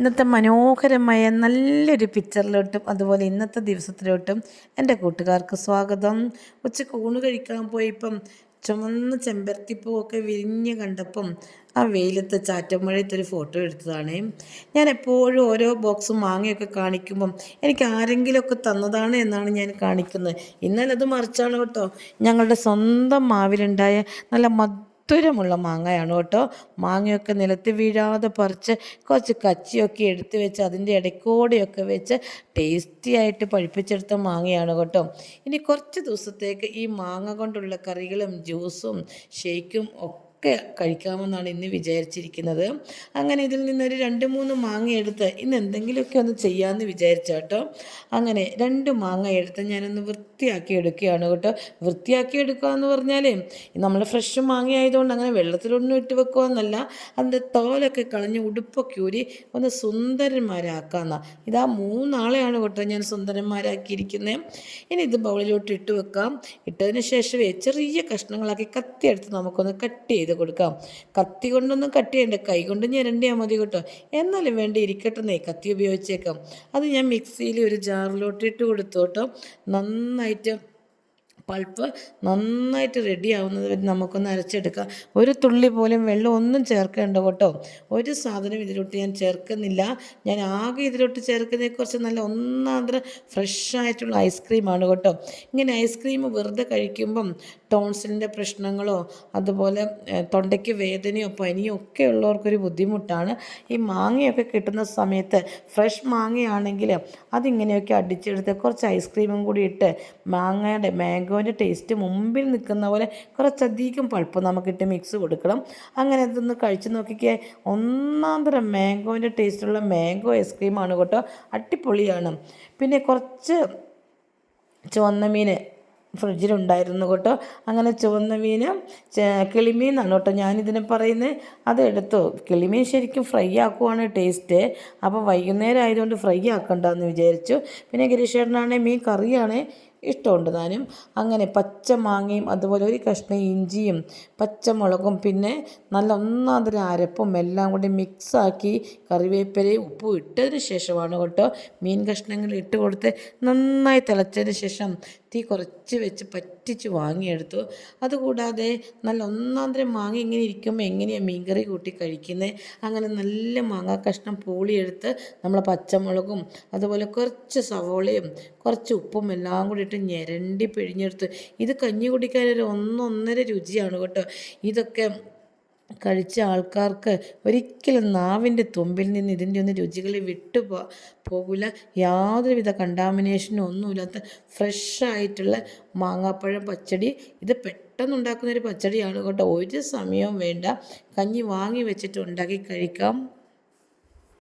ഇന്നത്തെ മനോഹരമായ നല്ലൊരു പിക്ചറിലോട്ടും അതുപോലെ ഇന്നത്തെ ദിവസത്തിലോട്ടും എൻ്റെ കൂട്ടുകാർക്ക് സ്വാഗതം. ഉച്ചക്ക് ഊണ് കഴിക്കാൻ പോയപ്പം ചുമന്ന ചെമ്പരത്തിപ്പൂവൊക്കെ വിരിഞ്ഞ് കണ്ടപ്പം ആ വെയിലത്ത് ചാറ്റമഴയത്തൊരു ഫോട്ടോ എടുത്തതാണ്. ഞാൻ എപ്പോഴും ഓരോ ബോക്സും മാങ്ങയൊക്കെ കാണിക്കുമ്പം എനിക്ക് ആരെങ്കിലുമൊക്കെ തന്നതാണ് എന്നാണ് ഞാൻ കാണിക്കുന്നത്. ഇന്നലെ അത് മറിച്ചാണ് കേട്ടോ. ഞങ്ങളുടെ സ്വന്തം മാവിലുണ്ടായ നല്ല മധുരമുള്ള മാങ്ങയാണ് കേട്ടോ. മാങ്ങയൊക്കെ നിലത്ത് വീഴാതെ പറിച്ച് കുറച്ച് കച്ചിയൊക്കെ എടുത്ത് വെച്ച് അതിൻ്റെ ഇടയ്ക്കൂടെയൊക്കെ വെച്ച് ടേസ്റ്റി ആയിട്ട് പഴുപ്പിച്ചെടുത്ത മാങ്ങയാണ് കേട്ടോ. ഇനി കുറച്ച് ദിവസത്തേക്ക് ഈ മാങ്ങ കൊണ്ടുള്ള കറികളും ജ്യൂസും ഷേക്കും ഒക്കെ കഴിക്കാമെന്നാണ് ഇന്ന് വിചാരിച്ചിരിക്കുന്നത്. അങ്ങനെ ഇതിൽ നിന്നൊരു 2-3 മാങ്ങ എടുത്ത് ഇന്ന് എന്തെങ്കിലുമൊക്കെ ഒന്ന് ചെയ്യാമെന്ന് വിചാരിച്ച കേട്ടോ. അങ്ങനെ 2 മാങ്ങ എടുത്ത് ഞാനൊന്ന് വൃത്തിയാക്കി എടുക്കുകയാണ് കേട്ടോ. വൃത്തിയാക്കി എടുക്കുക എന്ന് പറഞ്ഞാൽ നമ്മൾ ഫ്രഷ് മാങ്ങ ആയതുകൊണ്ട് അങ്ങനെ വെള്ളത്തിലൊന്നും ഇട്ട് വെക്കുകയെന്നല്ല, അതിൻ്റെ തോലൊക്കെ കളഞ്ഞ് ഉടുപ്പൊക്കെ ഊരി ഒന്ന് സുന്ദരന്മാരാക്കാമെന്നാണ്. ഇതാ 3 ആളെയാണ് കേട്ടോ ഞാൻ സുന്ദരന്മാരാക്കിയിരിക്കുന്നത്. ഇനി ഇത് ബൗളിലോട്ട് ഇട്ട് വെക്കാം. ഇട്ടതിന് ശേഷമേ ചെറിയ കഷ്ണങ്ങളാക്കി കത്തി എടുത്ത് നമുക്കൊന്ന് കട്ട് ചെയ്ത് കൊടുക്കാം. കത്തി കൊണ്ടൊന്നും കട്ട് ചെയ്യണ്ട, കൈ കൊണ്ട് ഞെരണ്ടിയാൽ മതി കേട്ടോ. എന്നാലും വേണ്ട ഇരിക്കട്ടെന്നേ, കത്തി ഉപയോഗിച്ചേക്കാം. അത് ഞാൻ മിക്സിയിൽ ഒരു ജാറിലോട്ട് ഇട്ട് കൊടുത്തു കേട്ടോ. നന്നായിട്ട് പൾപ്പ് നന്നായിട്ട് റെഡി ആവുന്നത് വരെ നമുക്കൊന്ന് അരച്ചെടുക്കാം. ഒരു തുള്ളി പോലും വെള്ളം ഒന്നും ചേർക്കേണ്ട കേട്ടോ. ഒരു സാധനം ഇതിലോട്ട് ഞാൻ ചേർക്കുന്നില്ല. ഞാൻ ആകെ ഇതിലോട്ട് ചേർക്കുന്നത് കുറച്ച് നല്ല ഒന്നാന്തരം ഫ്രഷായിട്ടുള്ള ഐസ്ക്രീമാണ് കേട്ടോ. ഇങ്ങനെ ഐസ്ക്രീം വെറുതെ കഴിക്കുമ്പം ടോൺസിലിൻ്റെ പ്രശ്നങ്ങളോ അതുപോലെ തൊണ്ടയ്ക്ക് വേദനയോ പനിയോ ഒക്കെ ഉള്ളവർക്കൊരു ബുദ്ധിമുട്ടാണ്. ഈ മാങ്ങയൊക്കെ കിട്ടുന്ന സമയത്ത് ഫ്രഷ് മാങ്ങയാണെങ്കിൽ അതിങ്ങനെയൊക്കെ അടിച്ചെടുത്ത് കുറച്ച് ഐസ്ക്രീമും കൂടി ഇട്ട് മാംഗോൻ്റെ ടേസ്റ്റ് മുമ്പിൽ നിൽക്കുന്ന പോലെ കുറച്ചധികം പൾപ്പ് നമുക്കിട്ട് മിക്സ് കൊടുക്കണം. അങ്ങനെ ഇതൊന്ന് കഴിച്ച് നോക്കിക്കേ, ഒന്നാന്തരം മാംഗോൻ്റെ ടേസ്റ്റുള്ള മാംഗോ ഐസ്ക്രീമാണ് കേട്ടോ. അടിപൊളിയാണ്. പിന്നെ കുറച്ച് ചുവന്ന മീൻ ഫ്രിഡ്ജിലുണ്ടായിരുന്നു കേട്ടോ. അങ്ങനെ ചുവന്ന മീൻ കിളിമീൻ എന്നാണ് കേട്ടോ ഞാനിതിനെ പറയുന്നത്. അതെടുത്തു. കിളിമീൻ ശരിക്കും ഫ്രൈ ആക്കുവാണ് ടേസ്റ്റ്. അപ്പോൾ വൈകുന്നേരം ആയതുകൊണ്ട് ഫ്രൈ ആക്കണ്ടെന്ന് വിചാരിച്ചു. പിന്നെ ഗിരീഷേട്ടനാണെങ്കിൽ മീൻ കറിയാണ് ഇഷ്ടമുണ്ട് താനും. അങ്ങനെ പച്ച മാങ്ങയും അതുപോലെ ഒരു കഷ്ണം ഇഞ്ചിയും പച്ചമുളകും പിന്നെ നല്ല ഒന്നാന്തരം അരപ്പും എല്ലാം കൂടി മിക്സാക്കി കറിവേപ്പിലയും ഉപ്പും ഇട്ടതിന് ശേഷമാണ് കേട്ടോ മീൻ കഷ്ണങ്ങൾ ഇട്ട് കൊടുത്ത് നന്നായി തിളച്ചതിന് ശേഷം തീ കുറച്ച് വെച്ച് പറ്റിച്ച് വാങ്ങിയെടുത്തു. അതുകൂടാതെ നല്ല ഒന്നാന്തരം മാങ്ങ ഇങ്ങനെ ഇരിക്കുമ്പോൾ എങ്ങനെയാണ് മീൻകറി കൂട്ടി കഴിക്കുന്നത്. അങ്ങനെ നല്ല മാങ്ങ കഷ്ണം പൂളിയെടുത്ത് നമ്മൾ പച്ചമുളകും അതുപോലെ കുറച്ച് സവോളയും കുറച്ച് ഉപ്പും എല്ലാം കൂടി ഇട്ട് ഞെരണ്ടി പിഴിഞ്ഞെടുത്ത് ഇത് കഞ്ഞി കുടിക്കാനൊരു 1-1.5 രുചിയാണ് കേട്ടോ. ഇതൊക്കെ കഴിച്ച ആൾക്കാർക്ക് ഒരിക്കലും നാവിൻ്റെ തുമ്പിൽ നിന്ന് ഇതിൻ്റെ ഒന്നും രുചികൾ പോകില്ല. യാതൊരുവിധ കണ്ടാമിനേഷനും ഒന്നുമില്ലാത്ത ഫ്രഷായിട്ടുള്ള മാങ്ങാപ്പഴം പച്ചടി. ഇത് പെട്ടെന്നുണ്ടാക്കുന്നൊരു പച്ചടിയാണ് കേട്ടോ. ഒരു സമയവും വേണ്ട, കഞ്ഞി വാങ്ങി വെച്ചിട്ട് ഉണ്ടാക്കി കഴിക്കാം.